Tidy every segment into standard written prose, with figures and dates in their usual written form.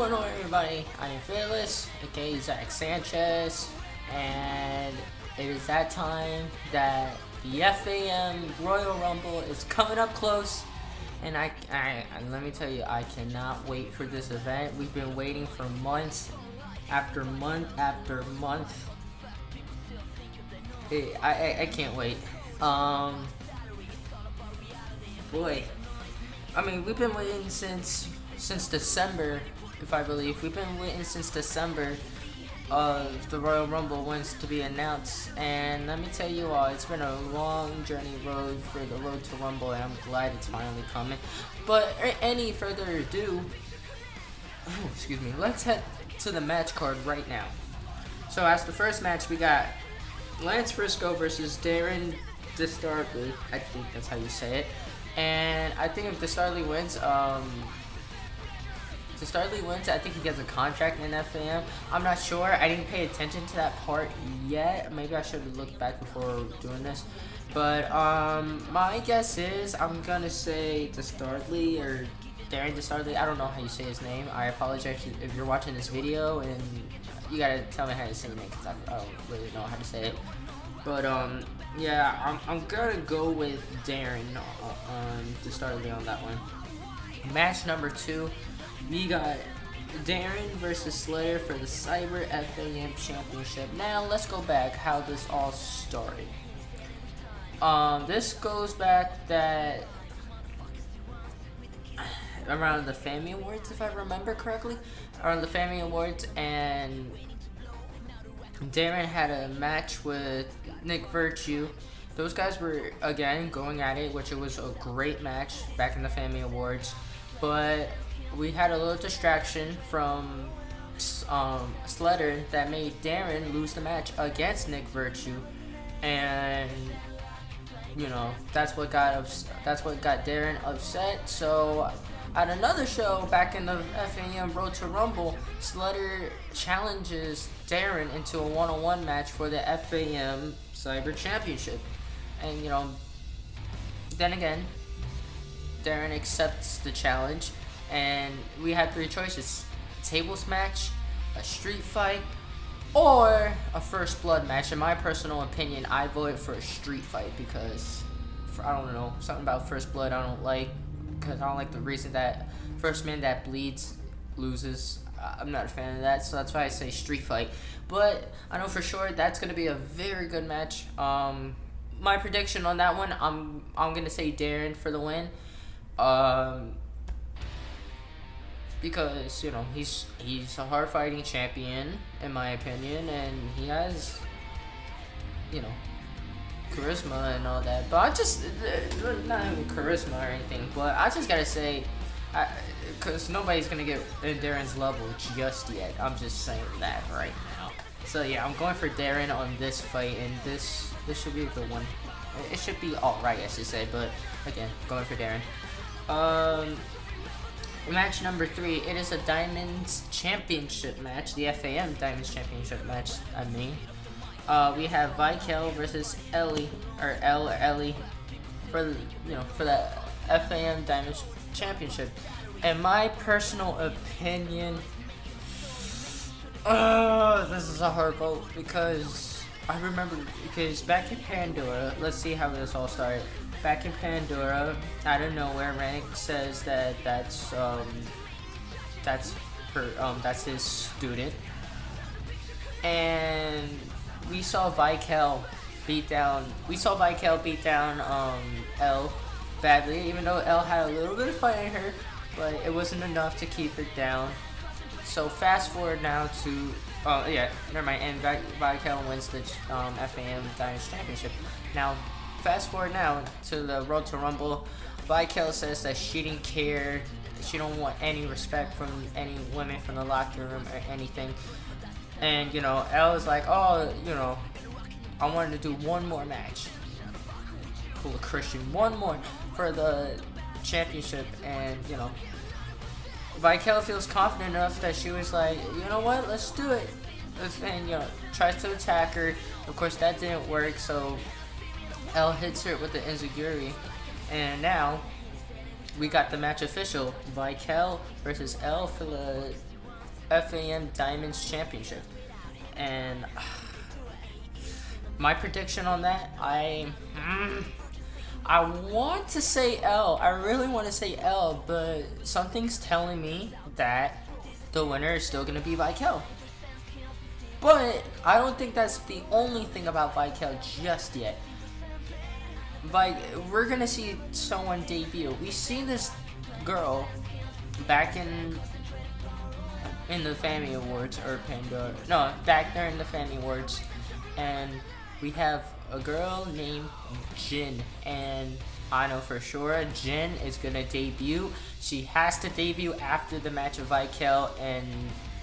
going on, everybody? I am Fearless, aka Zach Sanchez, and it is that time that the FaM Royal Rumble is coming up close, and I let me tell you, I cannot wait for this event. We've been waiting for months after month after month. I can't wait. Boy, I mean, we've been waiting since December, if I believe. We've been waiting since December of the Royal Rumble wins to be announced, and let me tell you all, it's been a long journey road for the road to Rumble, and I'm glad it's finally coming. But any further ado, excuse me, let's head to the match card right now. So as the first match, we got Lance Frisco versus Darren Distarley. I think that's how you say it. And I think if Distarley wins, I think he gets a contract in FaM. I'm not sure. I didn't pay attention to that part yet. Maybe I should have looked back before doing this. But my guess is I'm gonna say Distarley or Darren Distarley. I don't know how you say his name. I apologize if you're watching this video and you gotta tell me how to say the name because I don't really know how to say it. But yeah, I'm gonna go with Darren Distarley on that one. Match number 2, we got Darren versus Slayer for the Cyber FaM Championship. Now let's go back how this all started. This goes back that around the FaM Awards, if I remember correctly, around the FaM Awards, and Darren had a match with Nick Virtue. Those guys were again going at it, which it was a great match back in the FaM Awards. But we had a little distraction from Slater that made Darren lose the match against Nick Virtue, and you know that's what got Darren upset. So at another show back in the FaM Road to Rumble, Slater challenges Darren into a one-on-one match for the FaM Cyber Championship. And you know, then again, Darren accepts the challenge, and we had 3 choices: tables match, a street fight, or a first blood match. In my personal opinion, I voted for a street fight because I don't know, something about first blood I don't like, because I don't like the reason that first man that bleeds loses. I'm not a fan of that, so that's why I say street fight. But I know for sure that's gonna be a very good match. My prediction on that one, I'm gonna say Darren for the win. Because you know he's a hard fighting champion in my opinion, and he has, you know, charisma and all that. But I just not having charisma or anything, but I just gotta say, because nobody's gonna get in Darren's level just yet. I'm just saying that right now. So yeah, I'm going for Darren on this fight, and this should be a good one. It should be alright, I should say, but again, going for Darren. Match number 3, it is a Diamonds Championship match, the FaM Diamonds Championship match, I mean. We have Vikel versus Ellie for the FaM Diamonds Championship. In my personal opinion, this is a hard vote because I remember, because back in Pandora, let's see how this all started. Back in Pandora, out of nowhere, Rank says that's his student, and we saw Vikel beat down Elle badly, even though Elle had a little bit of fight in her, but it wasn't enough to keep her down. So fast forward now to never mind, and Vikel wins the FaM Diamonds Championship. Now fast forward now to the Road to Rumble. Vikel says that she didn't care, she don't want any respect from any women from the locker room or anything. And you know, Elle is like, oh, you know, I wanted to do one more match. Cool, Christian, one more for the championship. And you know, Vikel feels confident enough that she was like, you know what, let's do it. And you know, tries to attack her. Of course, that didn't work. So Elle hits her with the enziguri, and now we got the match official: Vikel versus Elle for the FAM Diamonds Championship. And my prediction on that, I want to say L. I really want to say L, but something's telling me that the winner is still going to be Vikel. But I don't think that's the only thing about Vikel just yet. We're going to see someone debut. We see this girl back in the FAM Awards, or Pandora. No, back there in the FAM Awards. And we have a girl named Jin, and I know for sure Jin is gonna debut. She has to debut after the match of Vikel and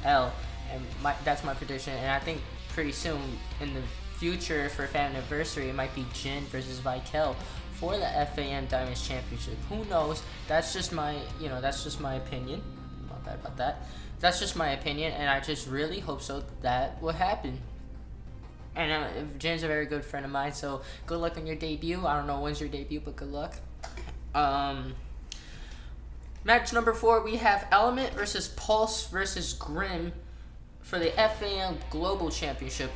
L, and that's my prediction. And I think pretty soon in the future for FAM Anniversary, it might be Jin versus Vikel for the FAM Diamonds Championship. Who knows? That's just my, that's just my opinion. Not bad about that. That's just my opinion, and I just really hope so that will happen. And Jin's a very good friend of mine, so good luck on your debut. I don't know when's your debut, but good luck. Match number 4, we have Element versus Pulse versus Grim for the FAM Global Championship.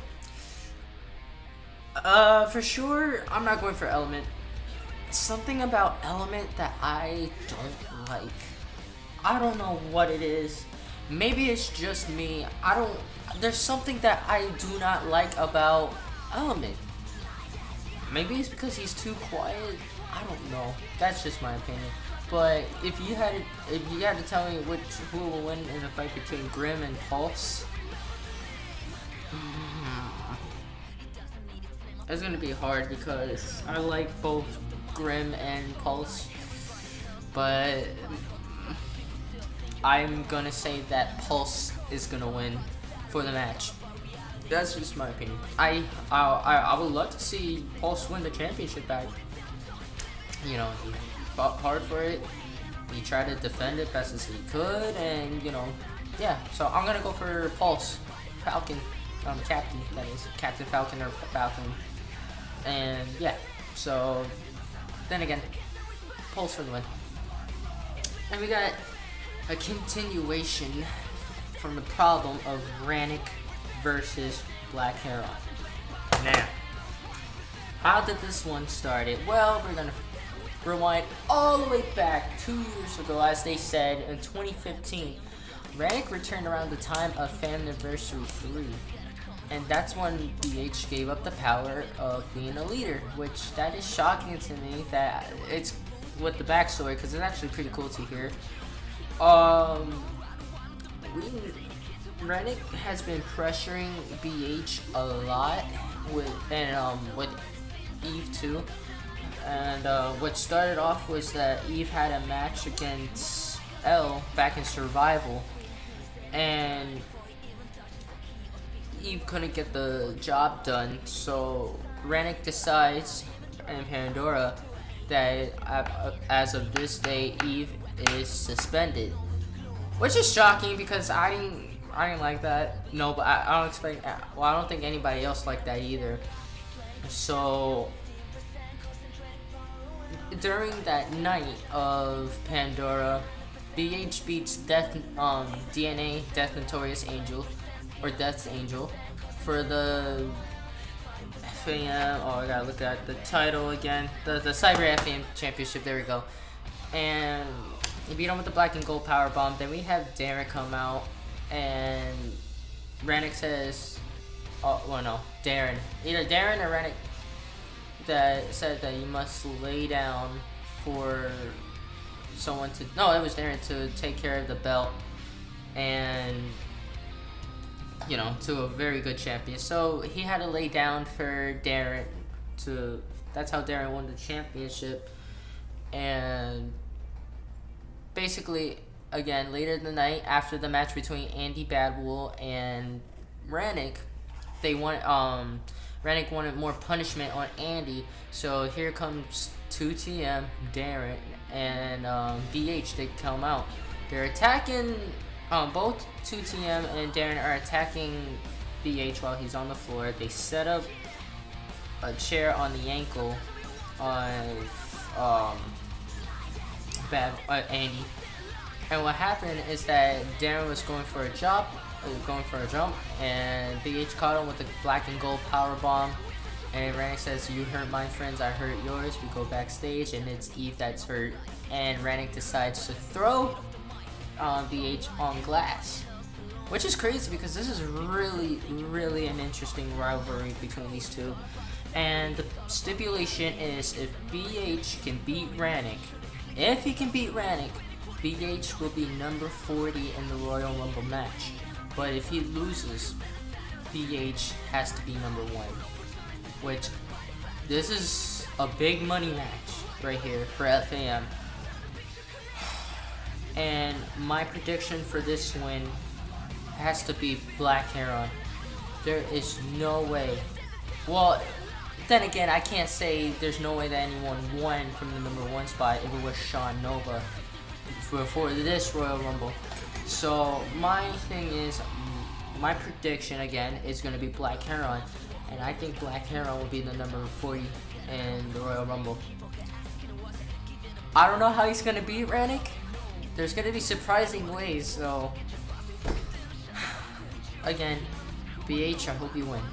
For sure, I'm not going for Element. Something about Element that I don't like. I don't know what it is. Maybe it's just me. There's something that I do not like about Element. Maybe it's because he's too quiet. I don't know. That's just my opinion. But if you had to tell me who will win in a fight between Grim and Pulse, it's gonna be hard because I like both Grim and Pulse, but I'm gonna say that Pulse is gonna win for the match. That's just my opinion. I would love to see Pulse win the championship back. He fought hard for it. He tried to defend it best as he could, and yeah. So I'm gonna go for Pulse, Falcon, Captain. That is Captain Falcon or Falcon, and yeah. So then again, Pulse for the win. And we got a continuation from the problem of Rannick versus Black Heron. Now, how did this one start? Well, we're gonna rewind all the way back 2 years ago, as they said, in 2015. Rannick returned around the time of FAM Anniversary 3, and that's when BH gave up the power of being a leader, which that is shocking to me. That it's with the backstory, because it's actually pretty cool to hear. Rannick has been pressuring BH a lot with Eve too. And what started off was that Eve had a match against L back in Survival, and Eve couldn't get the job done, so Rannick decides in Pandora that as of this day, Eve is suspended, which is shocking because I didn't like that. No, but I don't expect. Well, I don't think anybody else liked that either. So during that night of Pandora, BH beats DNA, Death Notorious Angel, or Death's Angel, for the FAM. Oh, I gotta look at the title again. The Cyber FAM Championship. There we go. And he beat him with the black and gold power bomb. Then we have Darren come out, and Rannick says, Darren. Either Darren or Rannick that said that you must lay down for someone to. No, it was Darren to take care of the belt, and to a very good champion. So he had to lay down for Darren to. That's how Darren won the championship, and basically, again, later in the night, after the match between Andy Badwool and Rannick, Rannick wanted more punishment on Andy, so here comes 2TM, Darren, and BH. They come out. They're attacking, both 2TM and Darren are attacking BH while he's on the floor. They set up a chair on the ankle of Andy. And what happened is that Darren was going for a jump, and BH caught him with the black and gold power bomb. And Rannick says, "You hurt my friends, I hurt yours." We go backstage, and it's Eve that's hurt. And Rannick decides to throw BH on glass, which is crazy because this is really, really an interesting rivalry between these two. And the stipulation is if BH can beat Rannick, BH will be number 40 in the Royal Rumble match. But if he loses, BH has to be number 1. Which, this is a big money match right here for FaM. And my prediction for this win has to be Black Heron. There is no way. Well, then again, I can't say there's no way that anyone won from the number 1 spot if it was Sean Nova for this Royal Rumble. So my thing is, my prediction again is going to be Black Heron, and I think Black Heron will be the number 40 in the Royal Rumble. I don't know how he's going to beat Rannick. There's going to be surprising ways, so again, BH, I hope you win.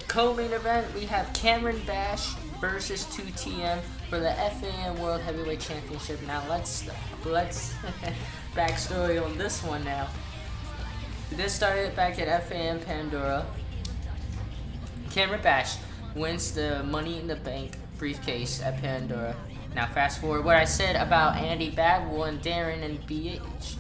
Co-main event, we have Cameron Bash versus 2TM for the FaM World Heavyweight Championship. Now let's backstory on this one now. This started back at FaM Pandora. Cameron Bash wins the Money in the Bank briefcase at Pandora. Now fast forward what I said about Andy Bagwell and Darren and BH.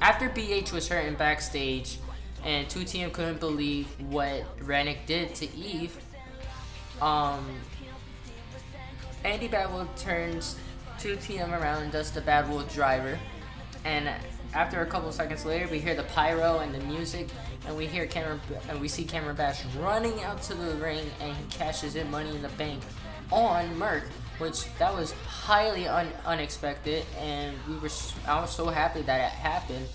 After BH was hurt in backstage and 2TM couldn't believe what Rannick did to Eve, Andy Bagwell turns 2TM around and does the Bagwell driver, and after a couple seconds later we hear the pyro and the music, and we see Cameron Bash running out to the ring, and he cashes in Money in the Bank on Merc, which that was highly unexpected, and I was so happy that it happened.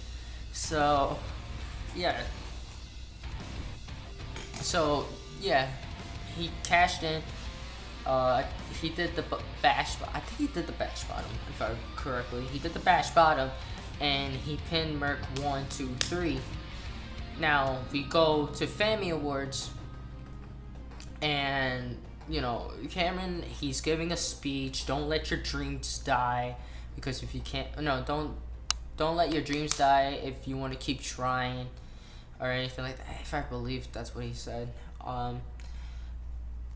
So yeah, he cashed in. He did the bash. I think he did the bash bottom, if I remember correctly. He did the bash bottom, and he pinned Merc 1, 2, 3. Now we go to FaM Awards, and Cameron, he's giving a speech. Don't let your dreams die, because if you can't, don't let your dreams die if you want to keep trying, or anything like that. If I believe that's what he said.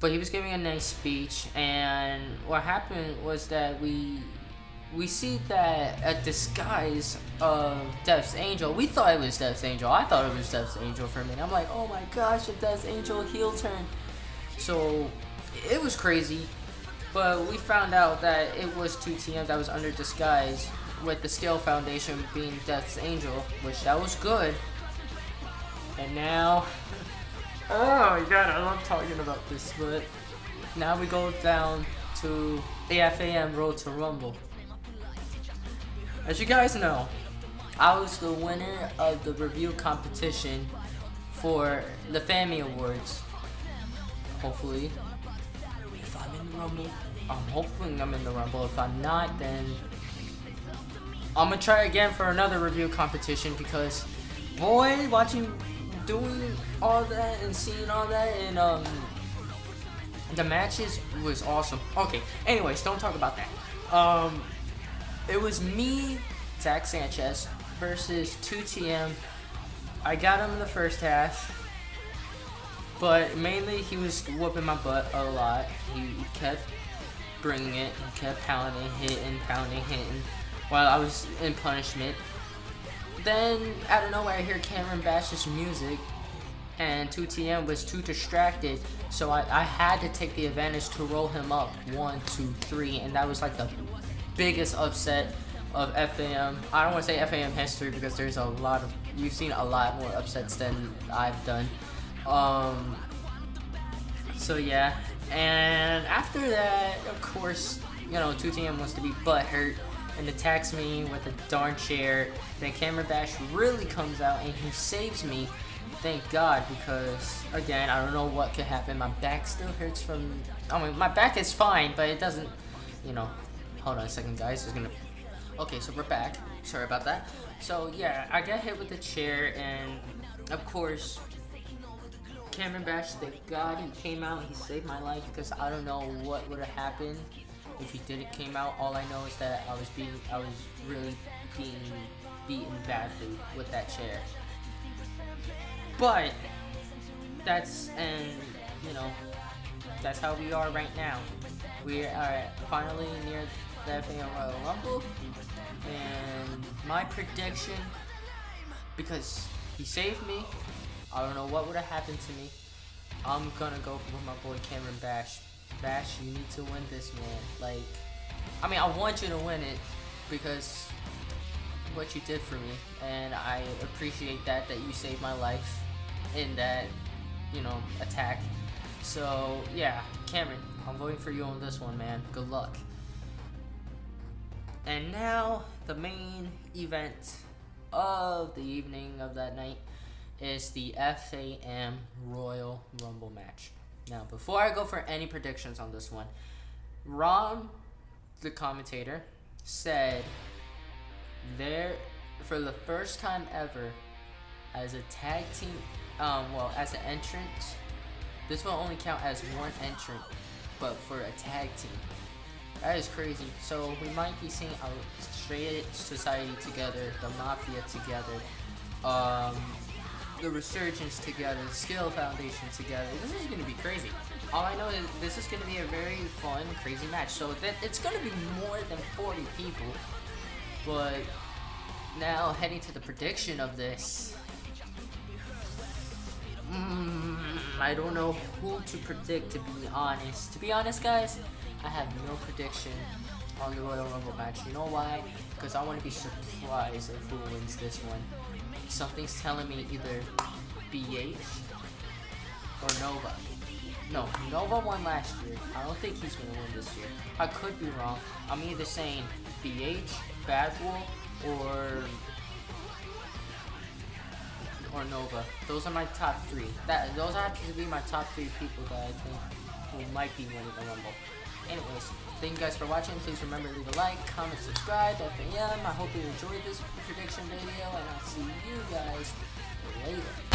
But he was giving a nice speech, and what happened was that we see that a disguise of Death's Angel. We thought it was Death's Angel. I thought it was Death's Angel for a minute. I'm like, oh my gosh, a Death's Angel heel turn. So it was crazy, but we found out that it was 2TM that was under disguise, with the Scale Foundation being Death's Angel, which that was good. And now, oh my god, I love talking about this, but now we go down to the FaM Road to Rumble. As you guys know, I was the winner of the review competition for the FaM Awards. Hopefully, if I'm in the Rumble, I'm hoping I'm in the Rumble. If I'm not, then I'm gonna try again for another review competition, because boy, doing all that and seeing all that and the matches was awesome. Okay, anyways, don't talk about that. It was me, Zach Sanchez, versus 2TM. I got him in the first half, but mainly he was whooping my butt a lot. He kept bringing it, he kept pounding, hitting, while I was in punishment. Then, out of nowhere, I hear Cameron Bash's music, and 2TM was too distracted, so I had to take the advantage to roll him up 1, 2, 3, and that was like the biggest upset of FaM. I don't want to say FaM history, because you've seen a lot more upsets than I've done. So yeah, and after that, of course, 2TM wants to be butthurt and attacks me with a darn chair. Then Cameron Bash really comes out and he saves me. Thank God, because again, I don't know what could happen. My back still hurts from. My back is fine, but it doesn't you know, hold on a second, guys. It's gonna. Okay, so we're back. Sorry about that. So yeah, I got hit with the chair, and of course, Cameron Bash, thank God he came out. He saved my life because I don't know what would have happened if he didn't came out. All I know is that I was really being beaten badly with that chair. But that's that's how we are right now. We are finally near the FaM Royal Rumble, and my prediction, because he saved me, I don't know what would have happened to me. I'm gonna go with my boy Cameron Bash. Bash, you need to win this, man. Like, I mean, I want you to win it because what you did for me, and I appreciate that you saved my life in that, attack. So yeah, Cameron, I'm voting for you on this one, man. Good luck. And now the main event of the evening of that night is the FaM Royal Rumble match. Now, before I go for any predictions on this one, Ron, the commentator, said there, for the first time ever, as a tag team, as an entrant, this will only count as one entrant, but for a tag team. That is crazy. So we might be seeing a straight society together, the mafia together, the Resurgence together, the Skill Foundation together. This is going to be crazy. All I know is this is going to be a very fun, crazy match. So it's going to be more than 40 people. But now heading to the prediction of this, I don't know who to predict, to be honest. To be honest, guys, I have no prediction on the Royal Rumble match. You know why? Because I want to be surprised of who wins this one. Something's telling me either BH or Nova. No, Nova won last year. I don't think he's going to win this year. I could be wrong. I'm either saying BH, Bad Wolf, or Nova. Those are my top three. Those have to be my top three people that I think who might be winning the Rumble. Anyways, thank you guys for watching. Please remember to leave a like, comment, subscribe. FaM. I hope you enjoyed this prediction video, and I'll see you guys later.